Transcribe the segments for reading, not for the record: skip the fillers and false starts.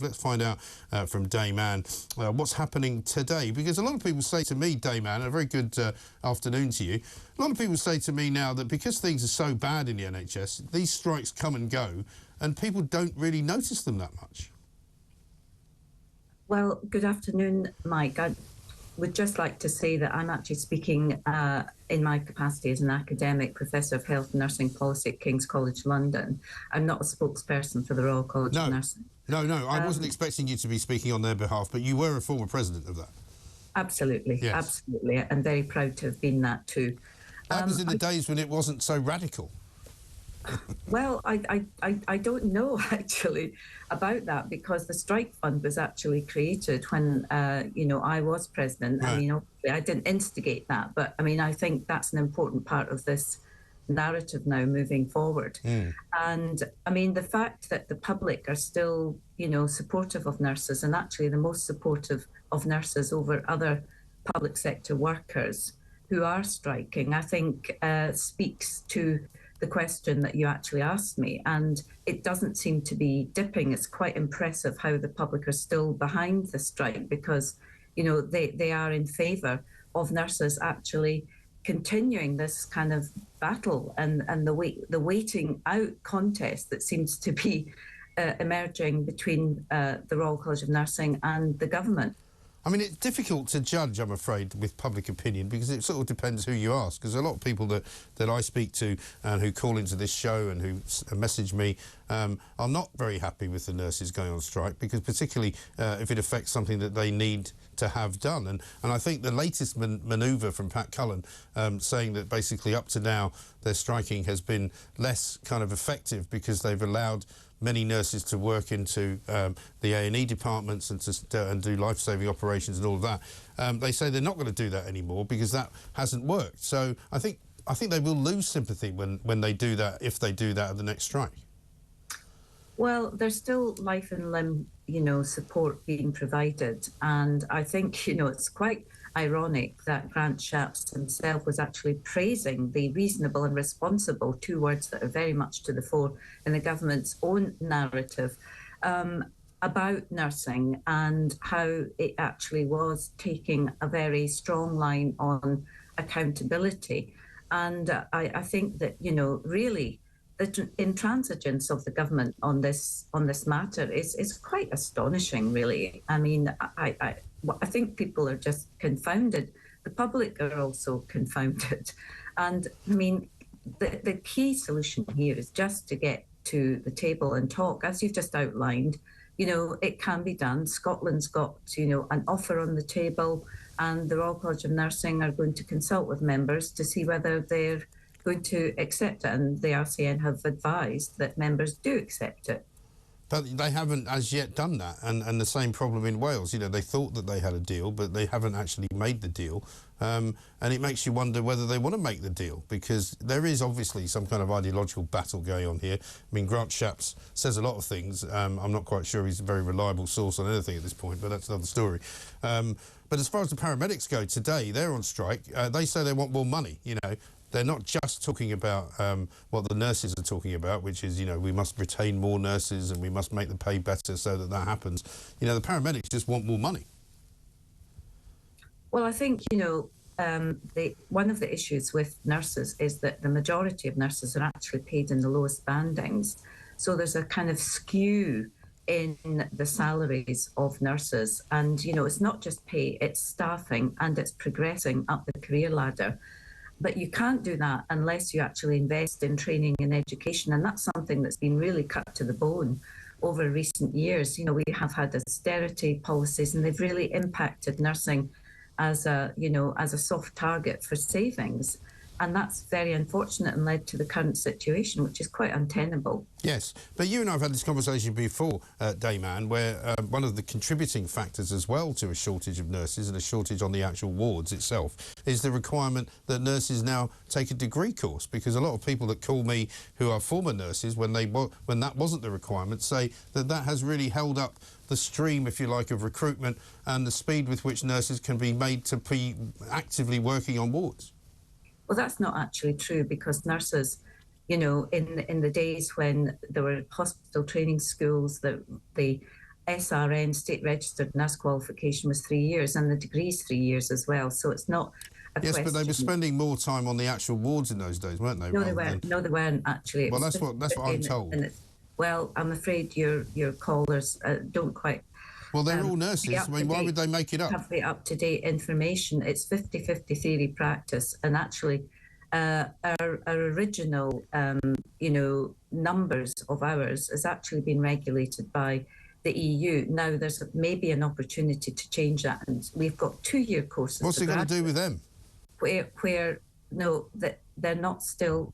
Let's find out from Dame Anne what's happening today, because a lot of people say to me, Dame Anne, a very good afternoon to you, a lot of people say to me now that because things are so bad in the NHS, these strikes come and go and people don't really notice them that much. Well, good afternoon, Mike. I would just like to say that I'm actually speaking in my capacity as an academic professor of health and nursing policy at King's College London. I'm not a spokesperson for the Royal College of Nursing. No, I wasn't expecting you to be speaking on their behalf, but you were a former president of that. Absolutely, yes. Absolutely. I'm very proud to have been that too. That was in the days when it wasn't so radical. Well, I don't know actually about that, because the strike fund was actually created when I was president. Right. I mean, obviously I didn't instigate that, but I mean I think that's an important part of this narrative now moving forward. And I mean the fact that the public are still supportive of nurses, and actually the most supportive of nurses over other public sector workers who are striking, I think speaks to the question that you actually asked me, and it doesn't seem to be dipping. It's quite impressive how the public are still behind the strike, because they are in favour of nurses actually continuing this kind of battle and the waiting out contest that seems to be emerging between the Royal College of Nursing and the government. I mean, it's difficult to judge, I'm afraid, with public opinion, because it sort of depends who you ask. Because a lot of people that I speak to and who call into this show and who message me are not very happy with the nurses going on strike, because particularly if it affects something that they need to have done. And I think the latest manoeuvre from Pat Cullen saying that basically up to now their striking has been less kind of effective because they've allowed many nurses to work into the A&E departments and do life-saving operations and all of that. They say they're not going to do that anymore because that hasn't worked. So I think they will lose sympathy when they do that, if they do that at the next strike. Well, there's still life and limb, support being provided. And I think, it's quite ironic that Grant Shapps himself was actually praising the reasonable and responsible, two words that are very much to the fore in the government's own narrative, about nursing, and how it actually was taking a very strong line on accountability. And I think that, really, the intransigence of the government on this matter is quite astonishing, really. I mean, I think people are just confounded. The public are also confounded. And I mean, the key solution here is just to get to the table and talk, as you've just outlined. It can be done. Scotland's got, an offer on the table, and the Royal College of Nursing are going to consult with members to see whether they're going to accept it, and the RCN have advised that members do accept it. But they haven't as yet done that, and the same problem in Wales. They thought that they had a deal, but they haven't actually made the deal. And it makes you wonder whether they want to make the deal, because there is obviously some kind of ideological battle going on here. I mean, Grant Shapps says a lot of things. I'm not quite sure he's a very reliable source on anything at this point, but that's another story. But as far as the paramedics go, today they're on strike. They say they want more money, They're not just talking about what the nurses are talking about, which is, we must retain more nurses and we must make the pay better so that happens. The paramedics just want more money. Well, I think, one of the issues with nurses is that the majority of nurses are actually paid in the lowest bandings. So there's a kind of skew in the salaries of nurses. And, it's not just pay, it's staffing, and it's progressing up the career ladder. But you can't do that unless you actually invest in training and education. And that's something that's been really cut to the bone over recent years. We have had austerity policies, and they've really impacted nursing as a soft target for savings. And that's very unfortunate and led to the current situation, which is quite untenable. Yes, but you and I have had this conversation before, Dame Anne, where one of the contributing factors as well to a shortage of nurses and a shortage on the actual wards itself is the requirement that nurses now take a degree course, because a lot of people that call me who are former nurses, when that wasn't the requirement, say that has really held up the stream, if you like, of recruitment and the speed with which nurses can be made to be actively working on wards. Well, that's not actually true, because nurses, in the days when there were hospital training schools, the SRN, state registered nurse qualification, was 3 years, and the degree is 3 years as well. So it's not a Yes, question. but they were spending more time on the actual wards in those days, weren't they? No, they weren't. No, they weren't actually. Well, that's what I'm told. Well, I'm afraid your callers don't quite. Well, they're all nurses. I mean, why would they make it up? Have the up-to-date information. It's 50-50 theory practice, and actually, our original, numbers of hours has actually been regulated by the EU. Now, there's maybe an opportunity to change that, and we've got 2-year courses. What's it going to do with them? Where no, that they're not still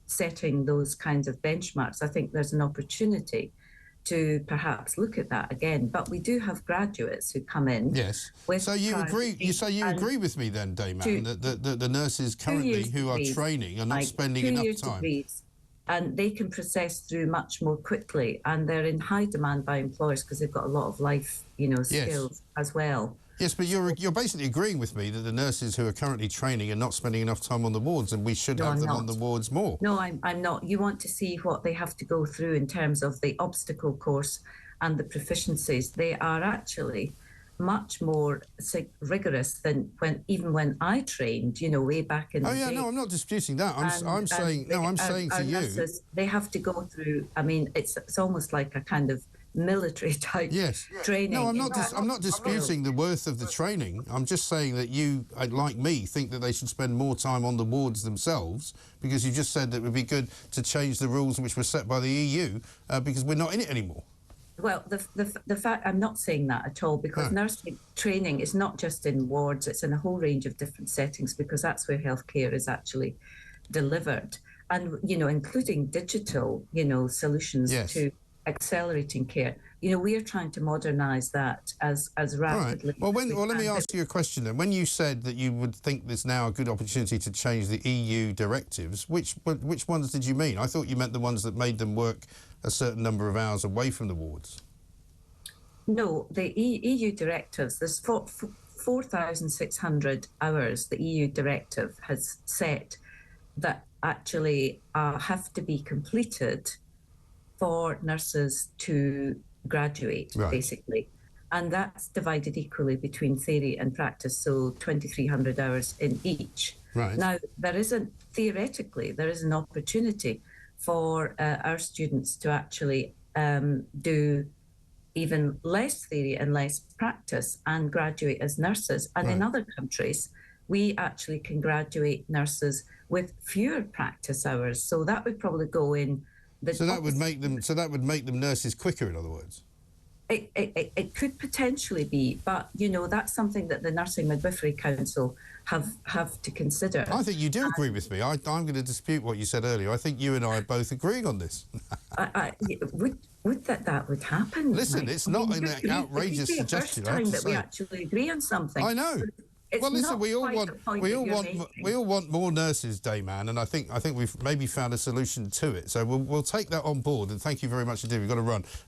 setting those kinds of benchmarks. I think there's an opportunity to perhaps look at that again. But we do have graduates who come in. Yes. So you agree? You agree with me then, Dayman, that the nurses currently who are training are not spending enough time. Degrees, and they can process through much more quickly, and they're in high demand by employers because they've got a lot of life, skills as well. Yes, but you're basically agreeing with me that the nurses who are currently training are not spending enough time on the wards, and we should have them on the wards more. No, I'm not. You want to see what they have to go through in terms of the obstacle course and the proficiencies. They are actually much more rigorous than when I trained, way back in the day. No, I'm not disputing that. I'm saying to you, nurses, they have to go through. I mean, it's almost like a kind of military type training. No, I'm not disputing the worth of the training. I'm just saying that you, like me, think that they should spend more time on the wards themselves, because you just said that it would be good to change the rules which were set by the EU because we're not in it anymore. Well, the fact, I'm not saying that at all, because nursing training is not just in wards, it's in a whole range of different settings, because that's where healthcare is actually delivered. And, including digital, solutions to accelerating care. We are trying to modernise that as rapidly. All right. Well, let me ask you a question then. When you said that you would think there's now a good opportunity to change the EU directives, which ones did you mean? I thought you meant the ones that made them work a certain number of hours away from the wards. No, the EU directives, there's 4,600 hours the EU directive has set that actually have to be completed for nurses to graduate, basically. And that's divided equally between theory and practice, so 2,300 hours in each. Right. Now, theoretically, there is an opportunity for our students to actually do even less theory and less practice and graduate as nurses. And in other countries, we actually can graduate nurses with fewer practice hours. So that would probably go in. So that would make them nurses quicker, in other words. It could potentially be, but that's something that the Nursing Midwifery Council have to consider. I think you do agree with me. I'm going to dispute what you said earlier. I think you and I are both agreeing on this. Would that would happen? Listen, it's not an outrageous suggestion. It's the first time that we actually agree on something. I know. Well, listen, we all want more nurses, Dayman, and I think we've maybe found a solution to it. So we'll take that on board, and thank you very much indeed. We've got to run.